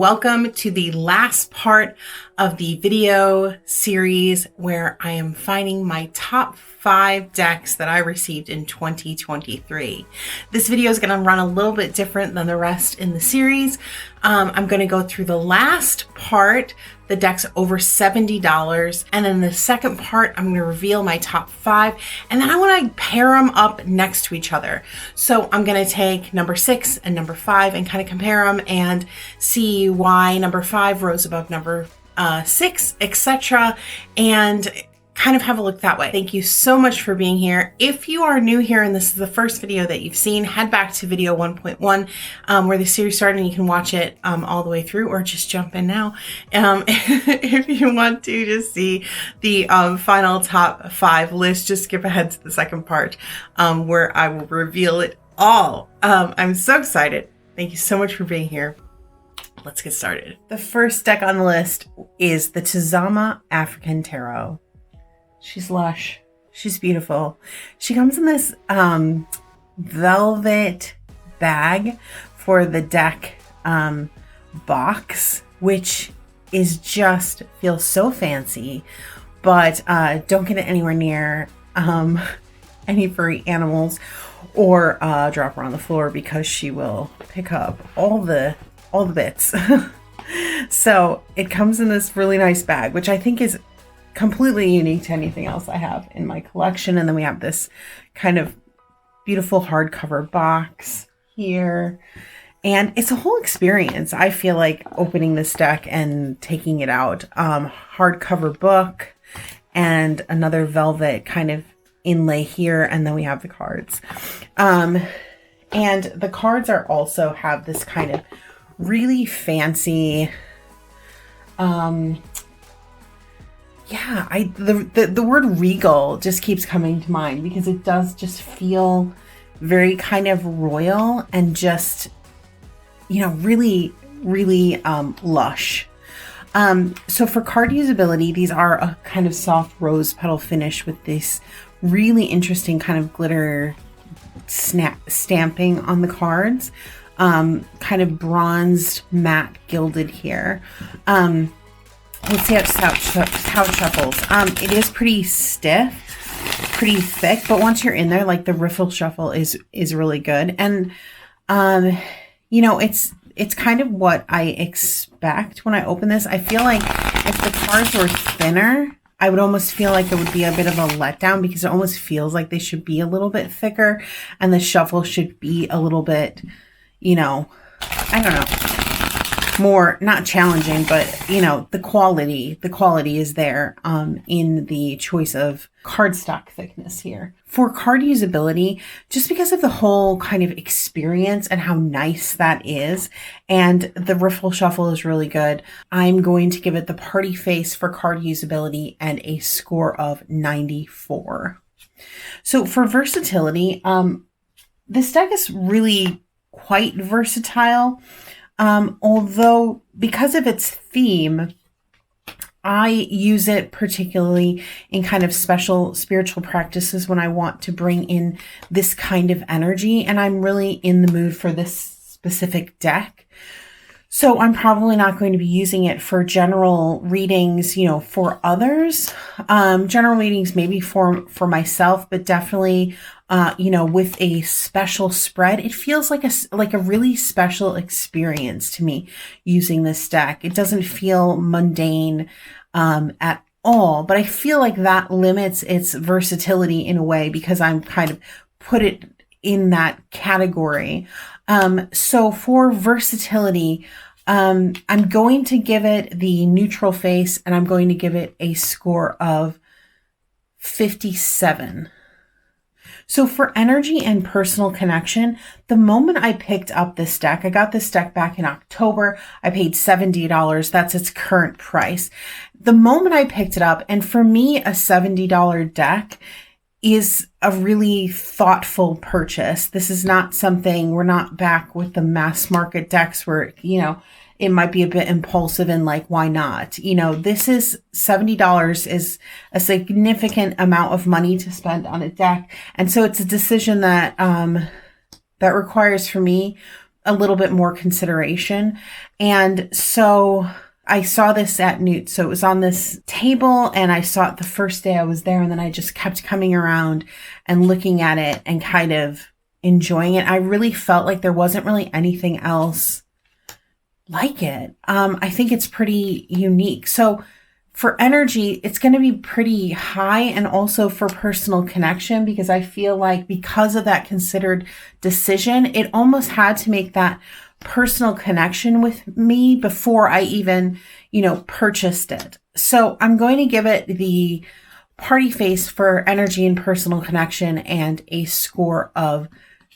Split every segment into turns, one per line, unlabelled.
welcome to the last part of the video series where I am finding my top 5 decks that I received in 2023. This video is going to run a little bit different than the rest in the series. I'm going to go through the last part, the decks over $70, and then the second part I'm going to reveal my top 5, and then I want to pair them up next to each other. So I'm going to take number 6 and number 5 and kind of compare them and see why number 5 rose above number 6, etc., and kind of have a look that way. Thank you so much for being here. If you are new here and this is the first video that you've seen, head back to video 1.1 where the series started, and you can watch it all the way through, or just jump in now if you want to just see the final top 5 list. Just skip ahead to the second part where I will reveal it all. I'm so excited. Thank you so much for being here. Let's get started. The first deck on the list is the Tazama African Tarot. She's lush. She's beautiful. She comes in this velvet bag for the deck box, which is just feels so fancy, but don't get it anywhere near any furry animals or drop her on the floor, because she will pick up all the bits. So it comes in this really nice bag, which I think is completely unique to anything else I have in my collection. And then we have this kind of beautiful hardcover box here, and it's a whole experience. I feel like opening this deck and taking it out. Hardcover book and another velvet kind of inlay here, and then we have the cards. And the cards are also have this kind of really fancy the word regal just keeps coming to mind, because it does just feel very kind of royal and just, you know, really lush. So for card usability, these are a kind of soft rose petal finish with this really interesting kind of glitter stamping on the cards, kind of bronzed matte gilded here. Let's see how it shuffles. It is pretty stiff, pretty thick, but once you're in there, like, the riffle shuffle is really good. And, you know, it's kind of what I expect when I open this. I feel like if the cards were thinner, I would almost feel like it would be a bit of a letdown, because it almost feels like they should be a little bit thicker and the shuffle should be a little bit, you know, I don't know, more, not challenging, but, you know, the quality is there in the choice of cardstock thickness here. For card usability, just because of the whole kind of experience and how nice that is, and the riffle shuffle is really good, I'm going to give it the party face for card usability and a score of 94. So for versatility, this deck is really quite versatile. Although because of its theme, I use it particularly in kind of special spiritual practices when I want to bring in this kind of energy, and I'm really in the mood for this specific deck. So I'm probably not going to be using it for general readings, you know, for others. General readings maybe for myself, but definitely, you know, with a special spread, it feels like a really special experience to me using this deck. It doesn't feel mundane at all, but I feel like that limits its versatility in a way, because I'm kind of put it in that category. So for versatility, I'm going to give it the neutral face, and I'm going to give it a score of 57. So for energy and personal connection, the moment I picked up this deck, I got this deck back in October. I paid $70. That's its current price. The moment I picked it up, and for me, a $70 deck is a really thoughtful purchase. This is not something, we're not back with the mass market decks where, you know, it might be a bit impulsive and like, why not? You know, this is $70 is a significant amount of money to spend on a deck. And so it's a decision that, that requires for me a little bit more consideration. And so I saw this at Newt. So it was on this table and I saw it the first day I was there. And then I just kept coming around and looking at it and kind of enjoying it. I really felt like there wasn't really anything else like it. I think it's pretty unique. So for energy, it's going to be pretty high, and also for personal connection, because I feel like because of that considered decision, it almost had to make that personal connection with me before I even, purchased it. So I'm going to give it the party face for energy and personal connection and a score of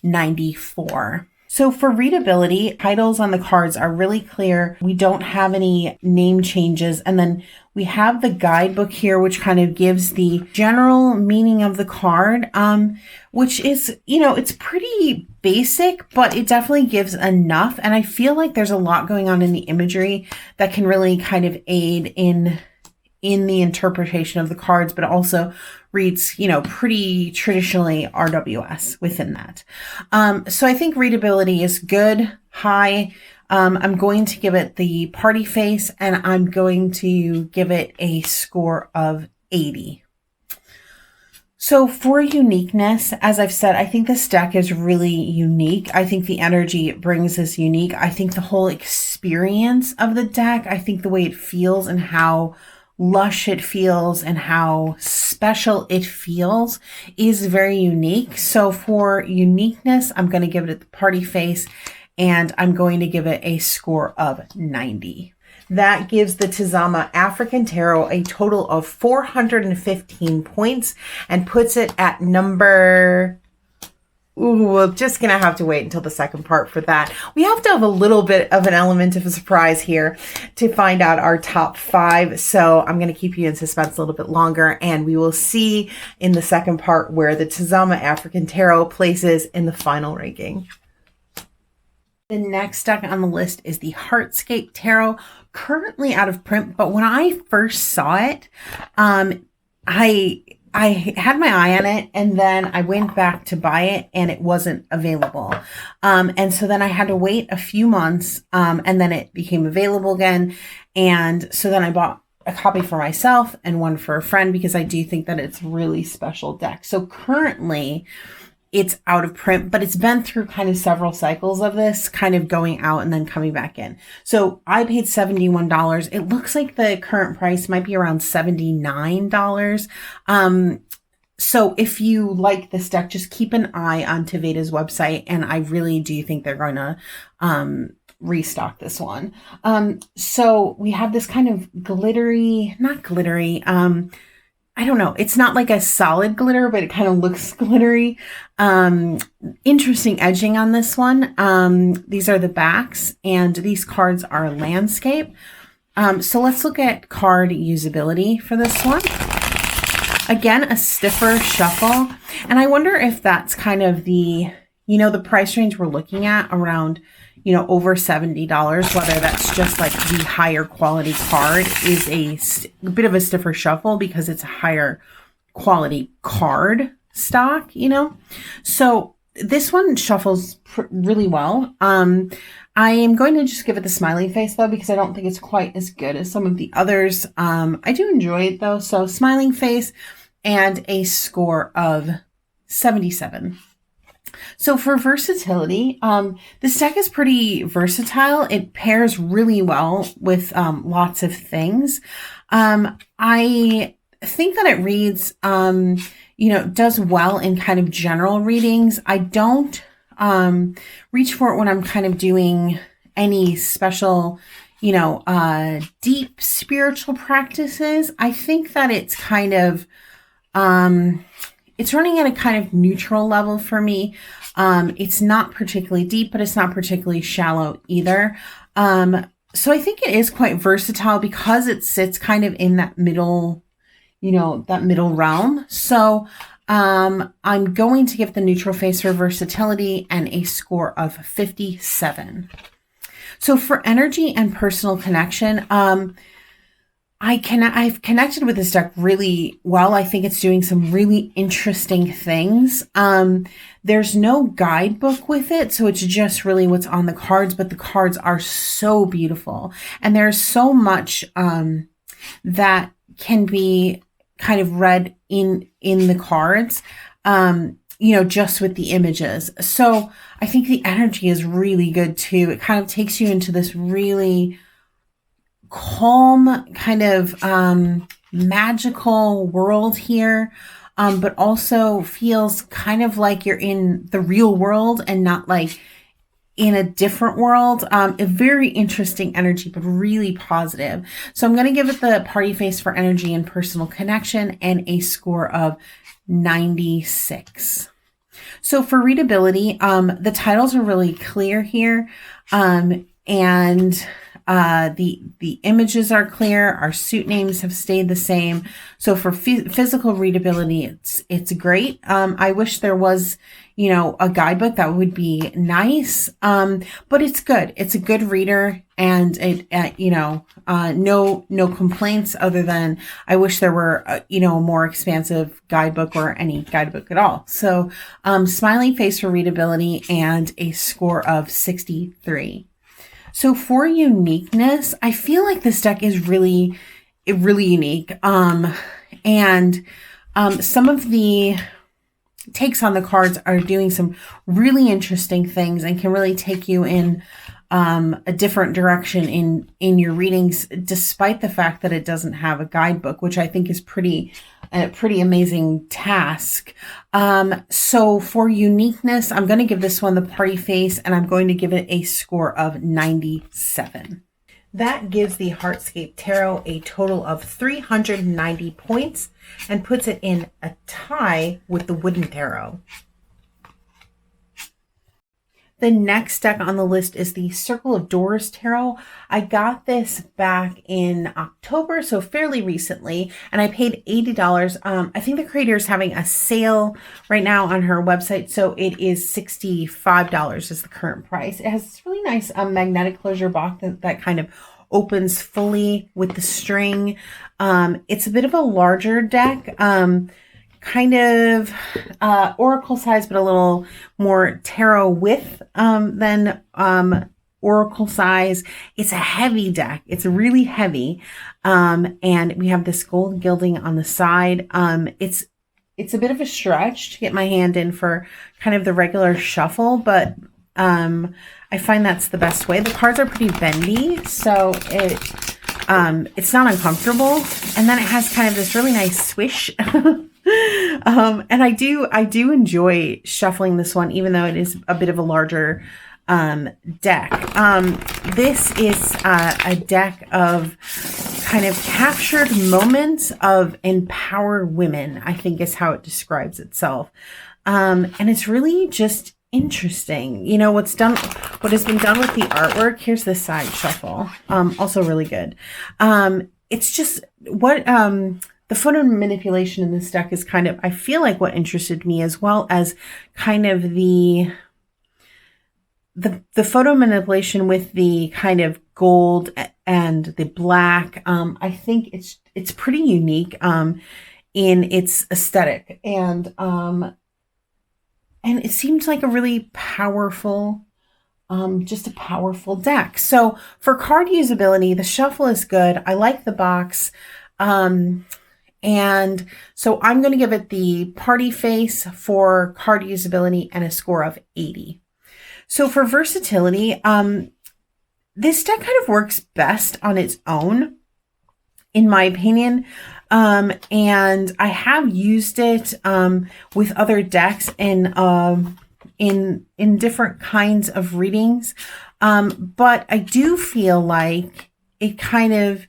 94. So for readability, titles on the cards are really clear. We don't have any name changes. And then we have the guidebook here, which kind of gives the general meaning of the card, which is, it's pretty basic, but it definitely gives enough. And I feel like there's a lot going on in the imagery that can really kind of aid in the interpretation of the cards, but also reads, pretty traditionally RWS within that. So I think readability is good, high. I'm going to give it the party face, and I'm going to give it a score of 80. So for uniqueness, as I've said, I think this deck is really unique. I think the energy it brings is unique. I think the whole experience of the deck, I think the way it feels and how lush it feels and how special it feels is very unique. So for uniqueness, I'm going to give it the party face, and I'm going to give it a score of 90. That gives the Tazama African Tarot a total of 415 points and puts it at number... Ooh, we're just going to have to wait until the second part for that. We have to have a little bit of an element of a surprise here to find out our top 5. So I'm going to keep you in suspense a little bit longer, and we will see in the second part where the Tazama African Tarot places in the final ranking. The next deck on the list is the Heartscape Tarot, currently out of print. But when I first saw it, I had my eye on it, and then I went back to buy it and it wasn't available. And so then I had to wait a few months, and then it became available again. And so then I bought a copy for myself and one for a friend, because I do think that it's a really special deck. So currently it's out of print, but it's been through kind of several cycles of this kind of going out and then coming back in. So I paid $71. It looks like the current price might be around $79. So if you like this deck, just keep an eye on Teveda's website. And I really do think they're going to, restock this one. So we have this kind of glittery, not glittery, I don't know. It's not like a solid glitter, but it kind of looks glittery. Interesting edging on this one. These are the backs, and these cards are landscape. So let's look at card usability for this one. Again, a stiffer shuffle. And I wonder if that's kind of the, the price range we're looking at around, over $70, whether that's just like the higher quality card is a bit of a stiffer shuffle because it's a higher quality card stock, So this one shuffles really well. I am going to just give it the smiley face though, because I don't think it's quite as good as some of the others. I do enjoy it though. So smiling face and a score of 77. So for versatility, this deck is pretty versatile. It pairs really well with lots of things. I think that it reads, does well in kind of general readings. I don't reach for it when I'm kind of doing any special, deep spiritual practices. I think that it's kind of... it's running at a kind of neutral level for me. It's not particularly deep, but it's not particularly shallow either. So I think it is quite versatile because it sits kind of in that middle, that middle realm. So I'm going to give the neutral face for versatility and a score of 57. So for energy and personal connection, I've connected with this deck really well. I think it's doing some really interesting things. There's no guidebook with it, so it's just really what's on the cards, but the cards are so beautiful. And there's so much that can be kind of read in the cards, just with the images. So I think the energy is really good too. It kind of takes you into this really calm kind of magical world here, but also feels kind of like you're in the real world and not like in a different world. A very interesting energy, but really positive. So I'm going to give it the party face for energy and personal connection and a score of 96. So for readability, the titles are really clear here. And the images are clear. Our suit names have stayed the same. So for physical readability, it's great. I wish there was, a guidebook. That would be nice. But it's good. It's a good reader, and it, no complaints other than I wish there were, a more expansive guidebook or any guidebook at all. So, smiley face for readability and a score of 63. So for uniqueness, I feel like this deck is really unique. And some of the takes on the cards are doing some really interesting things and can really take you in a different direction in your readings, despite the fact that it doesn't have a guidebook, which I think is a pretty amazing task. So for uniqueness, I'm going to give this one the party face, and I'm going to give it a score of 97. That gives the Heartscape Tarot a total of 390 points and puts it in a tie with the Wooden Tarot. The next deck on the list is the Circle of Doors Tarot. I got this back in October, so fairly recently, and I paid $80. I think the creator is having a sale right now on her website, so it is $65 is the current price. It has this really nice magnetic closure box that kind of opens fully with the string. It's a bit of a larger deck. Kind of oracle size, but a little more tarot width than oracle size. It's a heavy deck. It's really heavy. And we have this gold gilding on the side. It's a bit of a stretch to get my hand in for kind of the regular shuffle, but I find that's the best way. The cards are pretty bendy, so it's not uncomfortable. And then it has kind of this really nice swish. And I do enjoy shuffling this one, even though it is a bit of a larger deck. This is a deck of kind of captured moments of empowered women, I think is how it describes itself. And it's really just interesting. What has been done with the artwork. Here's the side shuffle. Also really good. It's just what, the photo manipulation in this deck is kind of, I feel like, what interested me, as well as kind of the photo manipulation with the kind of gold and the black. I think it's pretty unique in its aesthetic, and it seems like a really powerful, just a powerful deck. So for card usability, the shuffle is good. I like the box. And so I'm going to give it the party face for card usability and a score of 80. So for versatility, this deck kind of works best on its own, in my opinion. And I have used it with other decks in different kinds of readings. But I do feel like it kind of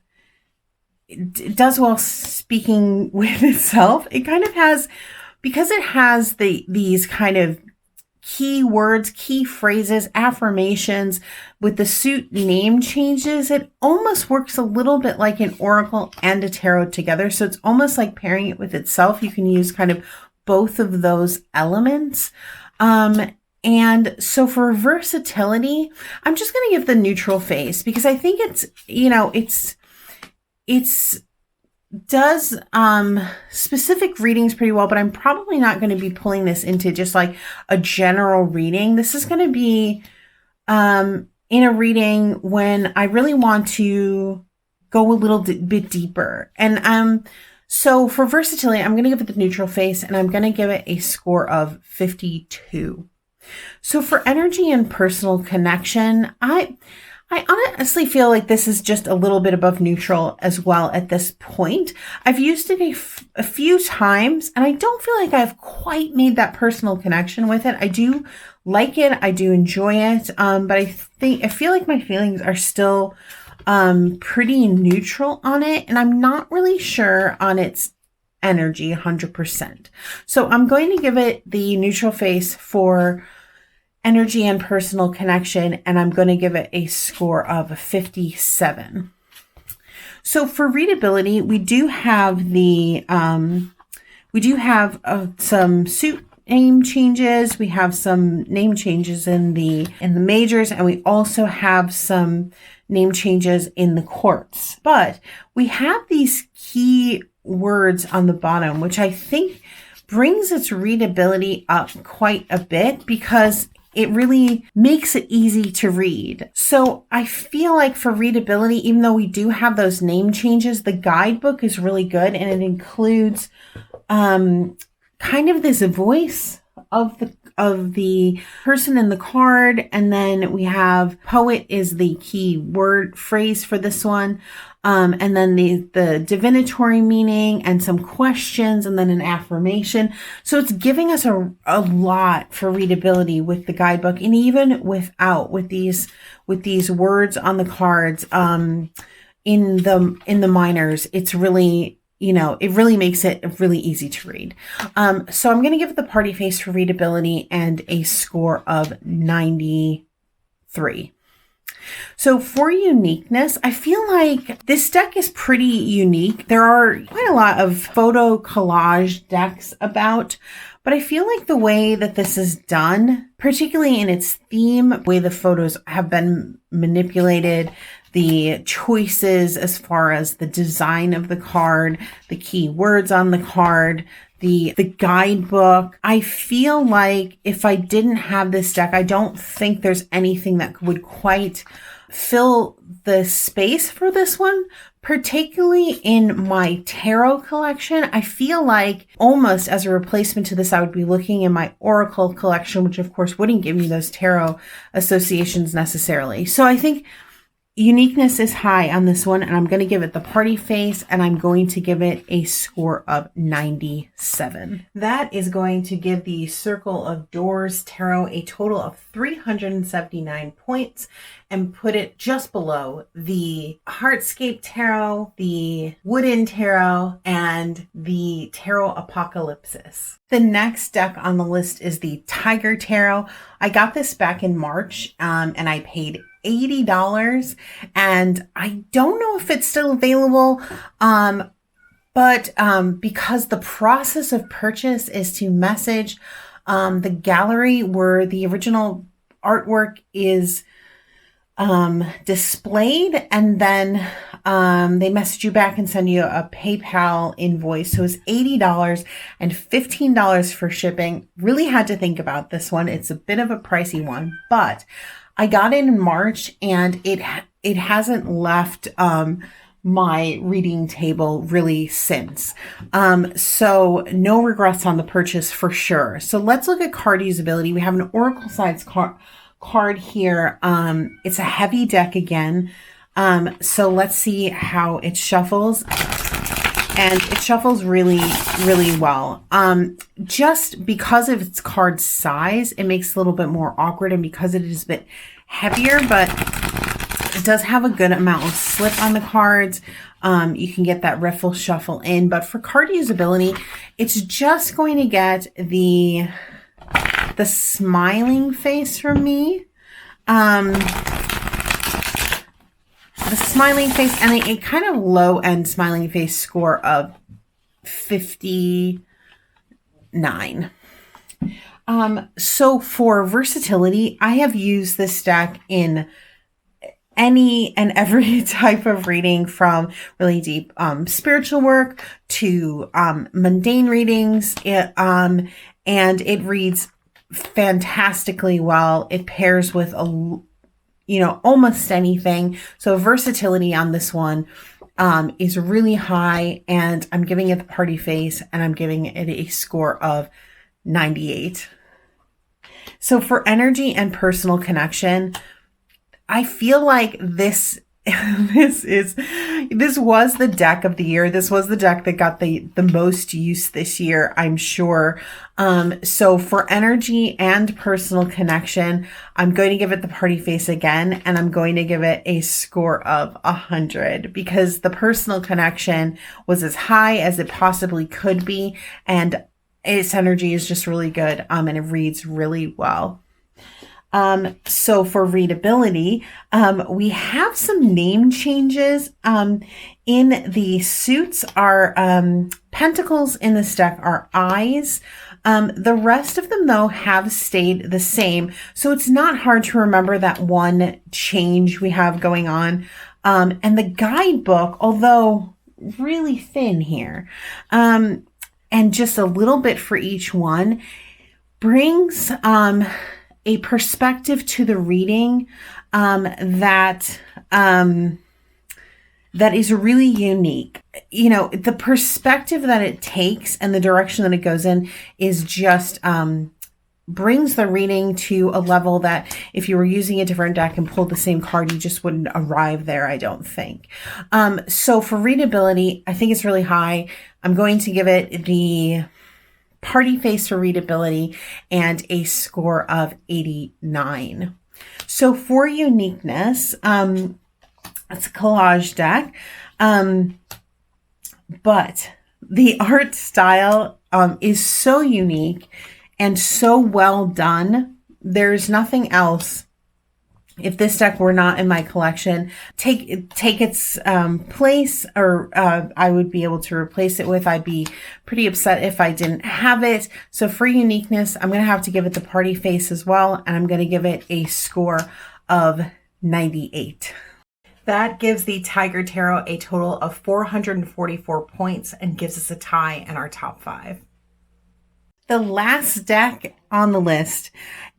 it does well speaking with itself. It kind of has, because it has these kind of key words, key phrases, affirmations with the suit name changes, it almost works a little bit like an oracle and a tarot together. So it's almost like pairing it with itself. You can use kind of both of those elements. And so for versatility, I'm just going to give the neutral face, because I think it's it's does specific readings pretty well, but I'm probably not going to be pulling this into just like a general reading. This is going to be in a reading when I really want to go a little bit deeper. And so for versatility, I'm going to give it the neutral face, and I'm going to give it a score of 52. So for energy and personal connection, I honestly feel like this is just a little bit above neutral as well at this point. I've used it a few times, and I don't feel like I've quite made that personal connection with it. I do like it. I do enjoy it. But I feel like my feelings are still pretty neutral on it, and I'm not really sure on its energy 100%. So I'm going to give it the neutral face for energy and personal connection, and I'm going to give it a score of 57. So for readability, we do have some suit name changes. We have some name changes in the majors, and we also have some name changes in the quartz. But we have these key words on the bottom, which I think brings its readability up quite a bit because it really makes it easy to read. So I feel like for readability, even though we do have those name changes, the guidebook is really good, and it includes kind of this voice of the person in the card, and then we have poet is the key word phrase for this one. And then the divinatory meaning and some questions, and then an affirmation. So it's giving us a lot for readability with the guidebook, and even without, with these words on the cards, in the minors, it's really, it really makes it really easy to read. So I'm going to give it the party face for readability and a score of 93. So for uniqueness, I feel like this deck is pretty unique. There are quite a lot of photo collage decks about, but I feel like the way that this is done, particularly in its theme, the way the photos have been manipulated, the choices as far as the design of the card, the key words on the card, the guidebook. I feel like if I didn't have this deck, I don't think there's anything that would quite fill the space for this one, particularly in my tarot collection. I feel like almost as a replacement to this, I would be looking in my oracle collection, which of course wouldn't give me those tarot associations necessarily. So I think uniqueness is high on this one, and I'm going to give it the party face, and I'm going to give it a score of 97. That is going to give the Circle of Doors Tarot a total of 379 points and put it just below the Heartscape Tarot, the Welkin Tarot, and the Tarot Apocalypsis. The next deck on the list is the Tiger Tarot. I got this back in March, and I paid $80, and I don't know if it's still available, but because the process of purchase is to message the gallery where the original artwork is displayed, and then they message you back and send you a PayPal invoice. So it's $80 and $15 for shipping. Really had to think about this one. It's a bit of a pricey one, but I got it in March, and it hasn't left my reading table really since. So no regrets on the purchase for sure. So let's look at card usability. We have an Oracle size card here. It's a heavy deck again. So let's see how it shuffles. And it shuffles really, really well. Just because of its card size, it makes it a little bit more awkward, and because it is a bit heavier, but it does have a good amount of slip on the cards. You can get that riffle shuffle in, but for card usability, it's just going to get the smiling face from me. The smiling face, and a kind of low end smiling face score of 59. So for versatility, I have used this deck in any and every type of reading, from really deep spiritual work to mundane readings. And it reads fantastically well. It pairs with almost anything. So versatility on this one is really high, and I'm giving it the party face, and I'm giving it a score of 98. So for energy and personal connection, I feel like this was the deck of the year. This was the deck that got the most use this year, I'm sure. So for energy and personal connection, I'm going to give it the party face again, and I'm going to give it a score of 100, because the personal connection was as high as it possibly could be, and its energy is just really good, and it reads really well. So for readability, we have some name changes. In the suits, our pentacles in this deck are eyes. The rest of them, though, have stayed the same. So it's not hard to remember that one change we have going on. And the guidebook, although really thin here, and just a little bit for each one, brings a perspective to the reading that is really unique. The perspective that it takes and the direction that it goes in is just brings the reading to a level that if you were using a different deck and pulled the same card, you just wouldn't arrive there, I don't think. So for readability, I think it's really high. I'm going to give it the party face for readability and a score of 89. So for uniqueness, it's a collage deck, but the art style is so unique and so well done. There's nothing else, if this deck were not in my collection, take its place, or I would be able to replace it with. I'd be pretty upset if I didn't have it. So for uniqueness, I'm going to have to give it the party face as well, and I'm going to give it a score of 98. That gives the Tiger Tarot a total of 444 points and gives us a tie in our top 5. The last deck on the list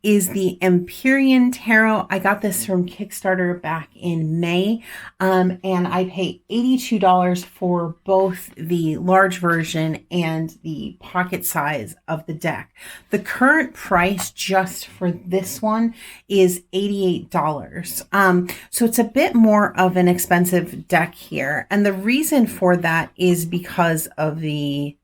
is the Empyrean Tarot. I got this from Kickstarter back in May, and I paid $82 for both the large version and the pocket size of the deck. The current price just for this one is $88. So it's a bit more of an expensive deck here, and the reason for that is because of the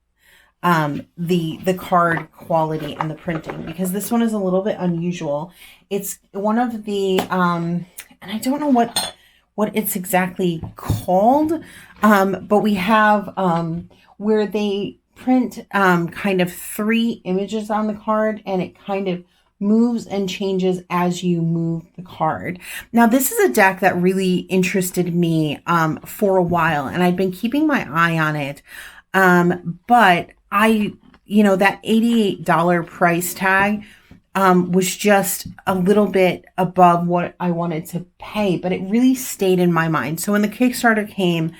card quality and the printing, because this one is a little bit unusual. It's one of the and I don't know what it's exactly called, but we have where they print kind of 3 images on the card, and it kind of moves and changes as you move the card. Now, this is a deck that really interested me for a while, and I'd been keeping my eye on it, but that $88 price tag was just a little bit above what I wanted to pay, but it really stayed in my mind. So when the Kickstarter came,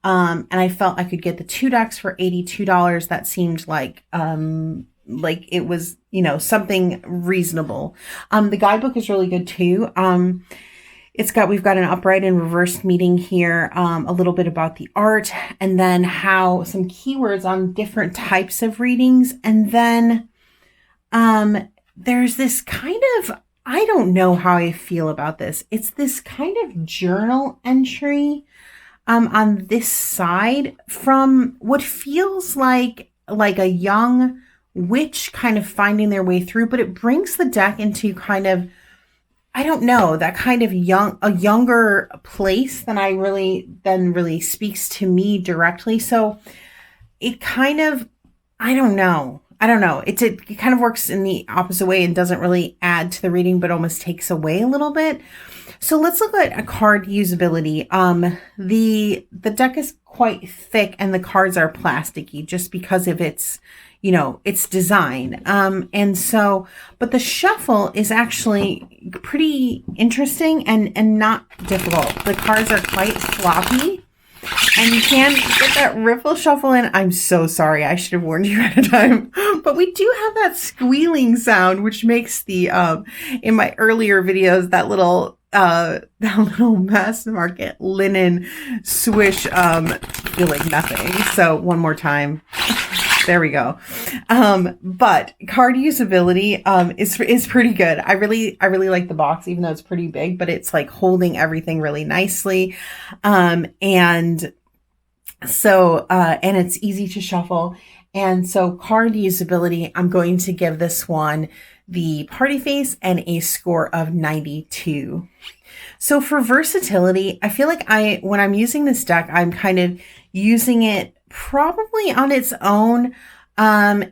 and I felt I could get the 2 decks for $82, that seemed like it was, something reasonable. The guidebook is really good too. We've got an upright and reversed meeting here, a little bit about the art, and then how some keywords on different types of readings. And then there's this kind of, I don't know how I feel about this. It's this kind of journal entry on this side from what feels like a young witch kind of finding their way through, but it brings the deck into kind of, I don't know, that kind of younger place than really speaks to me directly. So it kind of, I don't know. I don't know. It kind of works in the opposite way and doesn't really add to the reading, but almost takes away a little bit. So let's look at a card usability. The deck is quite thick and the cards are plasticky just because of its, you know, its design. And so, but the shuffle is actually pretty interesting and not difficult. The cards are quite floppy. And you can get that riffle shuffle in. I'm so sorry. I should have warned you ahead of time. But we do have that squealing sound, which makes the, in my earlier videos, that little mass market linen swish, feel like nothing. So one more time. There we go. But card usability, is pretty good. I really like the box, even though it's pretty big, but it's like holding everything really nicely. And so, and it's easy to shuffle. And so card usability, I'm going to give this one the party face and a score of 92. So for versatility, I feel like when I'm using this deck, I'm kind of using it probably on its own. Yeah,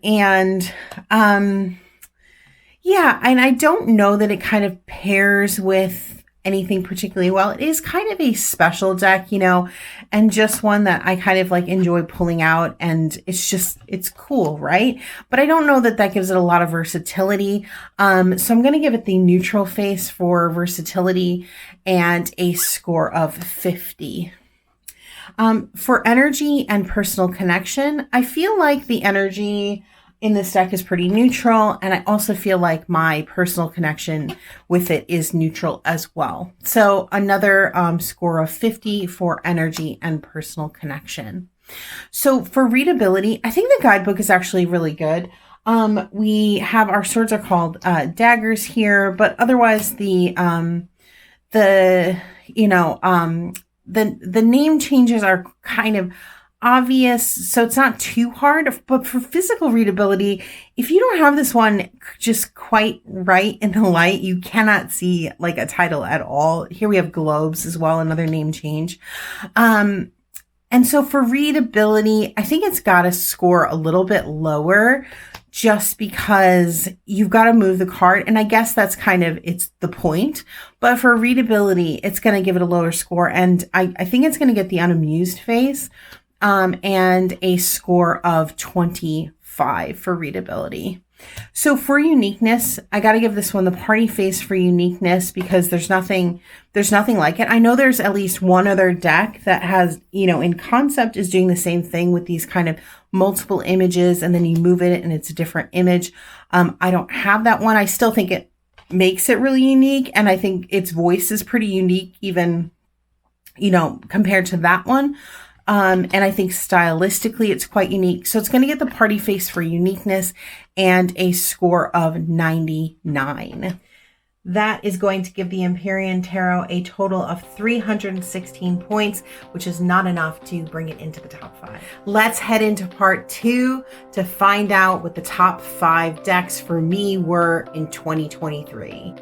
and I don't know that it kind of pairs with anything particularly well. It is kind of a special deck, you know, and just one that I kind of like enjoy pulling out, and it's cool, right? But I don't know that that gives it a lot of versatility. So I'm going to give it the neutral face for versatility and a score of 50. For energy and personal connection, I feel like the energy in this deck is pretty neutral, and I also feel like my personal connection with it is neutral as well. So another score of 50 for energy and personal connection. So for readability, I think the guidebook is actually really good. We have our swords are called daggers here, but otherwise the name changes are kind of obvious, so it's not too hard. But for physical readability, if you don't have this one just quite right in the light, you cannot see like a title at all. Here we have globes as well, another name change. And so for readability, I think it's got to score a little bit lower just because you've got to move the card. And I guess that's kind of, it's the point. But for readability, it's going to give it a lower score. And I think it's going to get the unamused face and a score of 25 for readability. So for uniqueness, I got to give this one the party face for uniqueness because there's nothing like it. I know there's at least one other deck that has, you know, in concept is doing the same thing with these kind of multiple images and then you move it and it's a different image. I don't have that one. I still think it makes it really unique. And I think its voice is pretty unique, even, you know, compared to that one. And I think stylistically it's quite unique. So it's going to get the party face for uniqueness and a score of 99. That is going to give the Empyrean Tarot a total of 316 points, which is not enough to bring it into the top 5. Let's head into part 2 to find out what the top 5 decks for me were in 2023.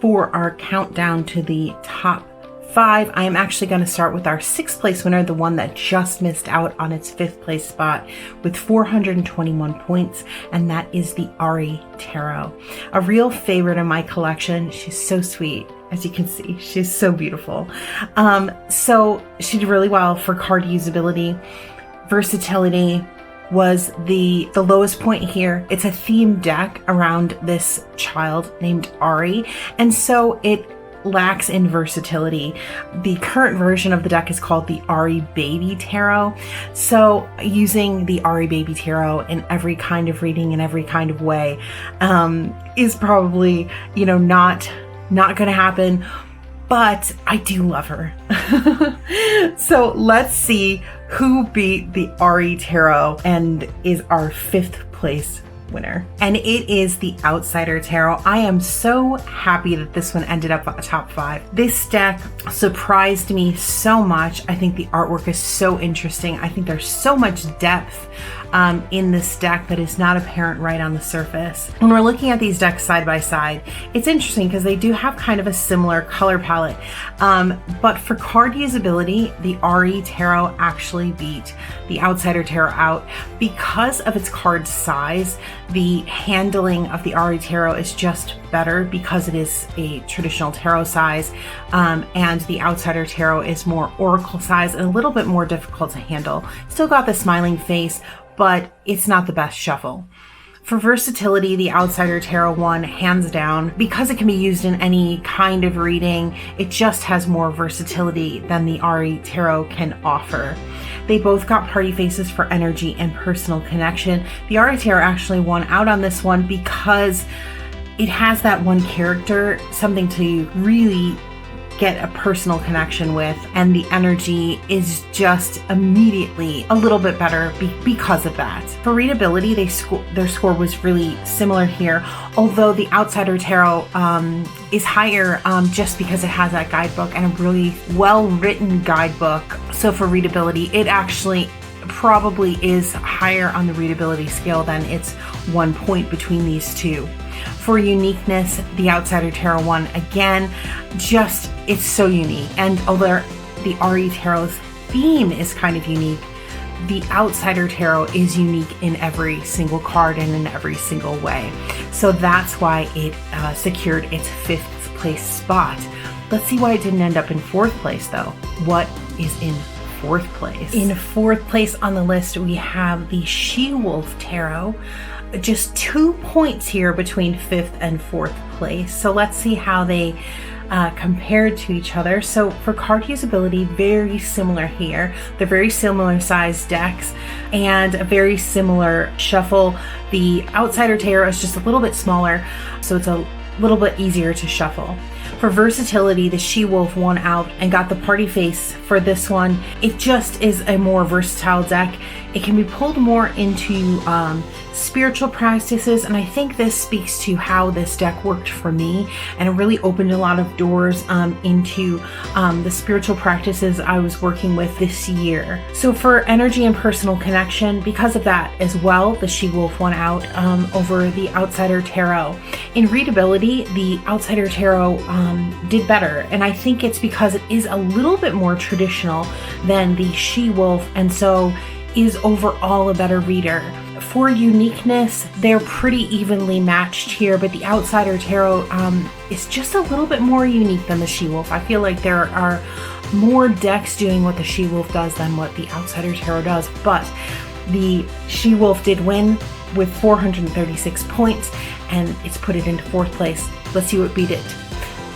For our countdown to the top 5, I am actually going to start with our 6th place winner, the one that just missed out on its 5th place spot with 421 points, and that is the Ari Tarot. A real favorite in my collection. She's so sweet. As you can see, she's so beautiful. So she did really well for card usability. Versatility was the lowest point here. It's a themed deck around this child named Ari, and so it lacks in versatility. The current version of the deck is called the Ari Baby Tarot. So using the Ari Baby Tarot in every kind of reading in every kind of way is probably, you know, not going to happen. But I do love her. So let's see who beat the Ari Tarot and is our 5th place winner. And it is the Outsider Tarot. I am so happy that this one ended up at the top 5. This deck surprised me so much. I think the artwork is so interesting. I think there's so much depth in this deck that is not apparent right on the surface. When we're looking at these decks side by side, it's interesting because they do have kind of a similar color palette. But for card usability, the RE Tarot actually beat the Outsider Tarot out. Because of its card size, the handling of the RE Tarot is just better because it is a traditional tarot size, and the Outsider Tarot is more oracle size and a little bit more difficult to handle. Still got the smiling face, but it's not the best shuffle. For versatility, the Outsider Tarot won hands down. Because it can be used in any kind of reading, it just has more versatility than the RE Tarot can offer. They both got party faces for energy and personal connection. The RE Tarot actually won out on this one because it has that one character, something to really get a personal connection with, and the energy is just immediately a little bit better because of that. For readability, their score was really similar here, although the Outsider Tarot is higher just because it has that guidebook and a really well-written guidebook. So for readability, it actually probably is higher on the readability scale than its 1 point between these two. For uniqueness, the Outsider Tarot won again. Just, it's so unique. And although the RE Tarot's theme is kind of unique, the Outsider Tarot is unique in every single card and in every single way. So that's why it secured its 5th place spot. Let's see why it didn't end up in 4th place though. What is in 4th place? In 4th place on the list, we have the She-Wolf Tarot. Just 2 points here between 5th and 4th place. So let's see how they compared to each other. So for card usability, very similar here. They're very similar sized decks and a very similar shuffle. The Outsider Tarot is just a little bit smaller, so it's a little bit easier to shuffle. For versatility, the She-Wolf won out and got the party face for this one. It just is a more versatile deck. It can be pulled more into spiritual practices, and I think this speaks to how this deck worked for me, and it really opened a lot of doors into the spiritual practices I was working with this year. So for energy and personal connection, because of that as well, the She-Wolf won out over the Outsider Tarot. In readability, the Outsider Tarot did better, and I think it's because it is a little bit more traditional than the She-Wolf, and so is overall a better reader. For uniqueness, they're pretty evenly matched here, but the Outsider Tarot is just a little bit more unique than the She-Wolf. I feel like there are more decks doing what the She-Wolf does than what the Outsider Tarot does, but the She-Wolf did win with 436 points, and it's put it into 4th place. Let's see what beat it,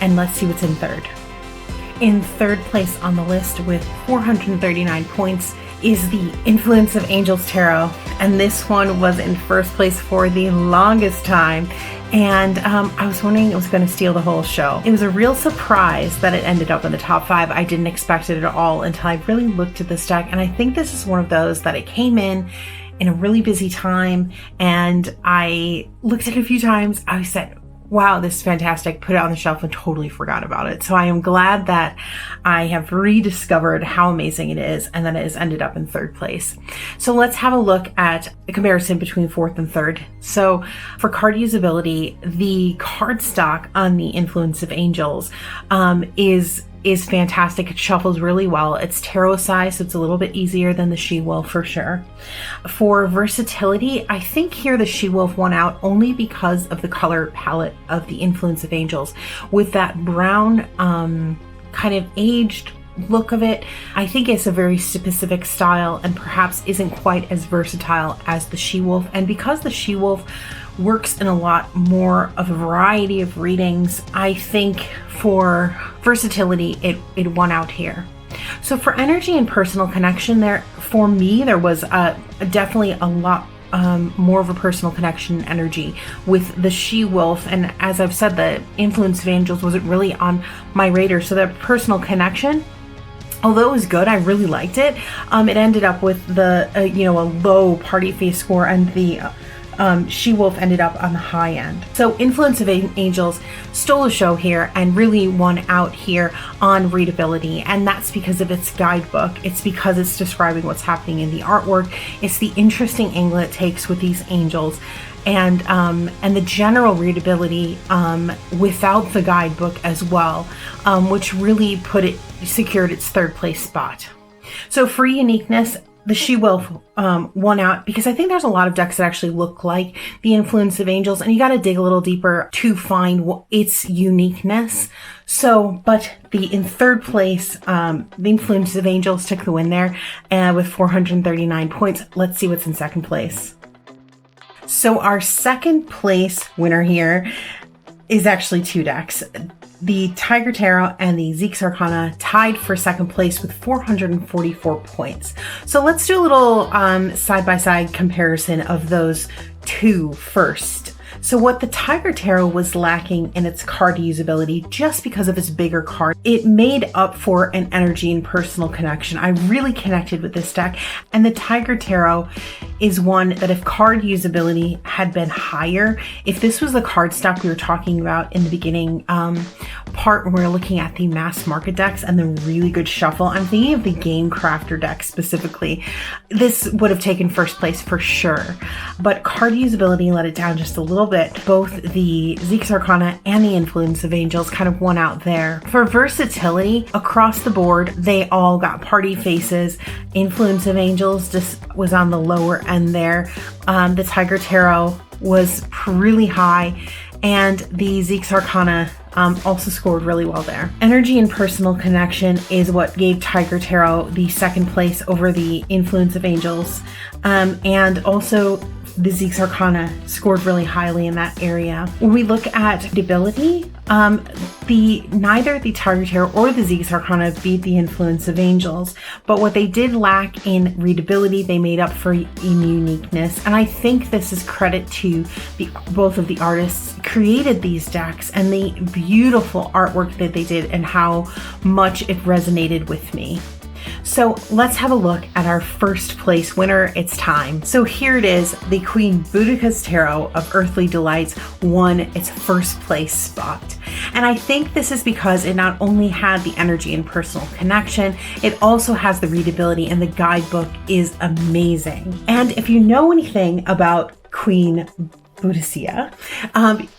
and let's see what's in 3rd. In 3rd place on the list with 439 points is the Influence of Angels Tarot, and this one was in 1st place for the longest time, and I was wondering it was going to steal the whole show. It was a real surprise that it ended up in the top 5. I didn't expect it at all until I really looked at this deck, and I think this is one of those that it came in a really busy time, and I looked at it a few times. I said, wow, this is fantastic, put it on the shelf and totally forgot about it. So I am glad that I have rediscovered how amazing it is and that it has ended up in 3rd place. So let's have a look at a comparison between 4th and 3rd. So for card usability, the card stock on the Influence of Angels is fantastic. It shuffles really well. It's tarot size, so it's a little bit easier than the She-Wolf for sure. For versatility, I think here the She-Wolf won out only because of the color palette of the Influence of Angels. With that brown kind of aged look of it, I think it's a very specific style and perhaps isn't quite as versatile as the She-Wolf. And because the She-Wolf works in a lot more of a variety of readings, I think for versatility, it won out here. So for energy and personal connection, for me, there was definitely a lot more of a personal connection energy with the She-Wolf, and as I've said, the Influence of Angels wasn't really on my radar, so the personal connection, although it was good, I really liked it. It ended up with the a low party face score, and the She-Wolf ended up on the high end. So Influence of Angels stole a show here and really won out here on readability. And that's because of its guidebook. It's because it's describing what's happening in the artwork. It's the interesting angle it takes with these angels. And the general readability without the guidebook as well, which really secured its third place spot. So for uniqueness, the She-Wolf won out because I think there's a lot of decks that actually look like the Influence of Angels, and you got to dig a little deeper to find its uniqueness. So, but in third place, the Influence of Angels took the win there with 439 points. Let's see what's in second place. So our second place winner here is actually two decks. The Tiger Tarot and the Zeke's Arcana tied for second place with 444 points. So let's do a little side-by-side comparison of those two first. So what the Tiger Tarot was lacking in its card usability, just because of its bigger card, it made up for an energy and personal connection. I really connected with this deck, and the Tiger Tarot is one that if card usability had been higher, if this was the card stock we were talking about in the beginning part when we were looking at the mass market decks and the really good shuffle, I'm thinking of the Game Crafter deck specifically, this would have taken first place for sure. But card usability let it down just a little bit. Both the Zeke's Arcana and the Influence of Angels kind of won out there. For versatility, across the board, they all got party faces. Influence of Angels just was on the lower end there. The Tiger Tarot was really high, and the Zeke's Arcana also scored really well there. Energy and personal connection is what gave Tiger Tarot the second place over the Influence of Angels, and also the Zeke's Arcana scored really highly in that area. When we look at readability, neither the Tiger Tarot or the Zeke's Arcana beat the Influence of Angels, but what they did lack in readability, they made up for in uniqueness. And I think this is credit to both of the artists created these decks and the beautiful artwork that they did and how much it resonated with me. So let's have a look at our first place winner. It's time. So here it is. The Queen Boudica's Tarot of Earthly Delights won its first place spot. And I think this is because it not only had the energy and personal connection, it also has the readability, and the guidebook is amazing. And if you know anything about Queen Boudica,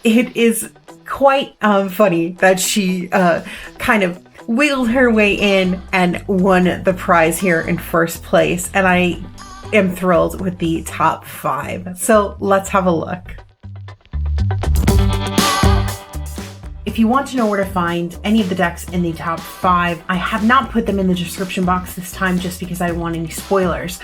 it is quite funny that she kind of wiggled her way in and won the prize here in first place. And I am thrilled with the top 5. So let's have a look. If you want to know where to find any of the decks in the top 5, I have not put them in the description box this time just because I don't want any spoilers.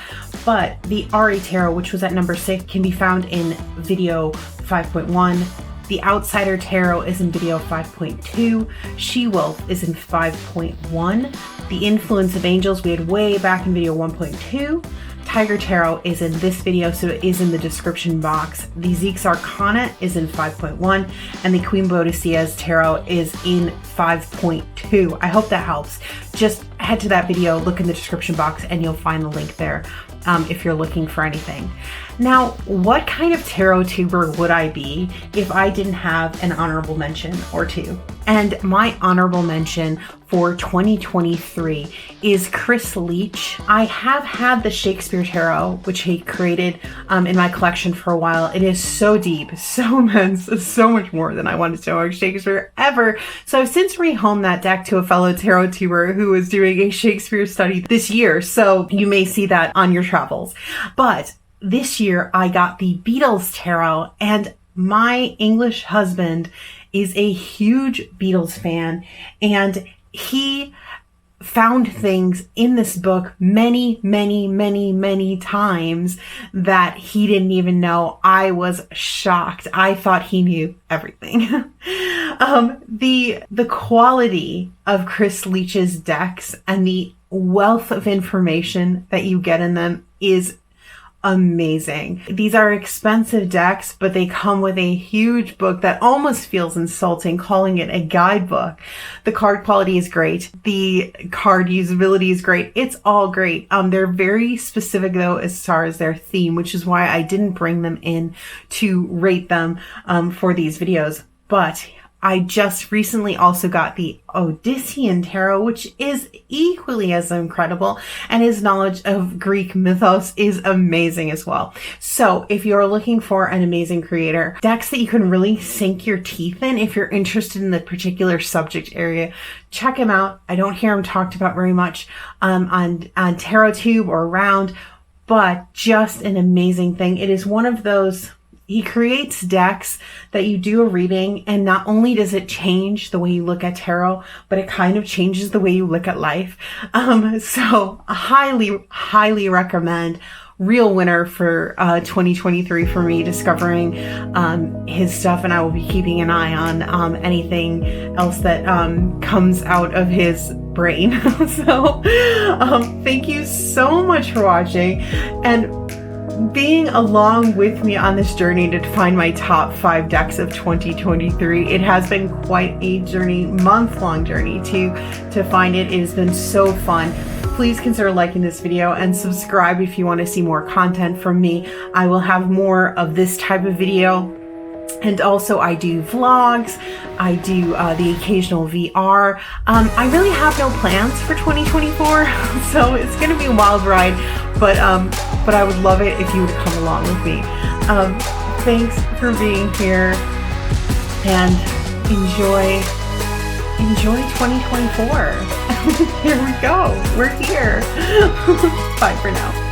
But the Ari Tarot, which was at number 6, can be found in video 5.1. The Outsider Tarot is in video 5.2. She-Wolf is in 5.1. The Influence of Angels we had way back in video 1.2. Tiger Tarot is in this video, so it is in the description box. The Zeke's Arcana is in 5.1, and the Queen Boudica's Tarot is in 5.2. I hope that helps. Just head to that video, look in the description box, and you'll find the link there if you're looking for anything. Now, what kind of tarot tuber would I be if I didn't have an honorable mention or two? And my honorable mention for 2023 is Chris Leach. I have had the Shakespeare Tarot, which he created in my collection for a while. It is so deep, so immense, so much more than I wanted to know about Shakespeare ever. So I've since rehomed that deck to a fellow tarot tuber who is doing a Shakespeare study this year. So you may see that on your travels. But this year I got the Beatles Tarot, and my English husband is a huge Beatles fan, and he found things in this book many, many, many, many times that he didn't even know. I was shocked. I thought he knew everything. The quality of Chris Leach's decks and the wealth of information that you get in them is amazing. These are expensive decks, but they come with a huge book that almost feels insulting calling it a guidebook. The card quality is great. The card usability is great. It's all great. They're very specific though as far as their theme, which is why I didn't bring them in to rate them for these videos. But I just recently also got the Odyssean Tarot, which is equally as incredible, and his knowledge of Greek mythos is amazing as well. So if you're looking for an amazing creator, decks that you can really sink your teeth in, if you're interested in the particular subject area, check him out. I don't hear him talked about very much on TarotTube or around, but just an amazing thing. It is one of those. He creates decks that you do a reading, and not only does it change the way you look at tarot, but it kind of changes the way you look at life. So highly recommend. Real winner for 2023 for me, discovering his stuff, and I will be keeping an eye on anything else that comes out of his brain. So thank you so much for watching and being along with me on this journey to find my top 5 decks of 2023. It has been quite a journey, month-long journey to find it. It has been so fun. Please consider liking this video and subscribe if you want to see more content from me. I will have more of this type of video. And also I do vlogs, I do the occasional VR. I really have no plans for 2024, so it's going to be a wild ride, but I would love it if you would come along with me. Thanks for being here, and enjoy 2024. Here we go. We're here. Bye for now.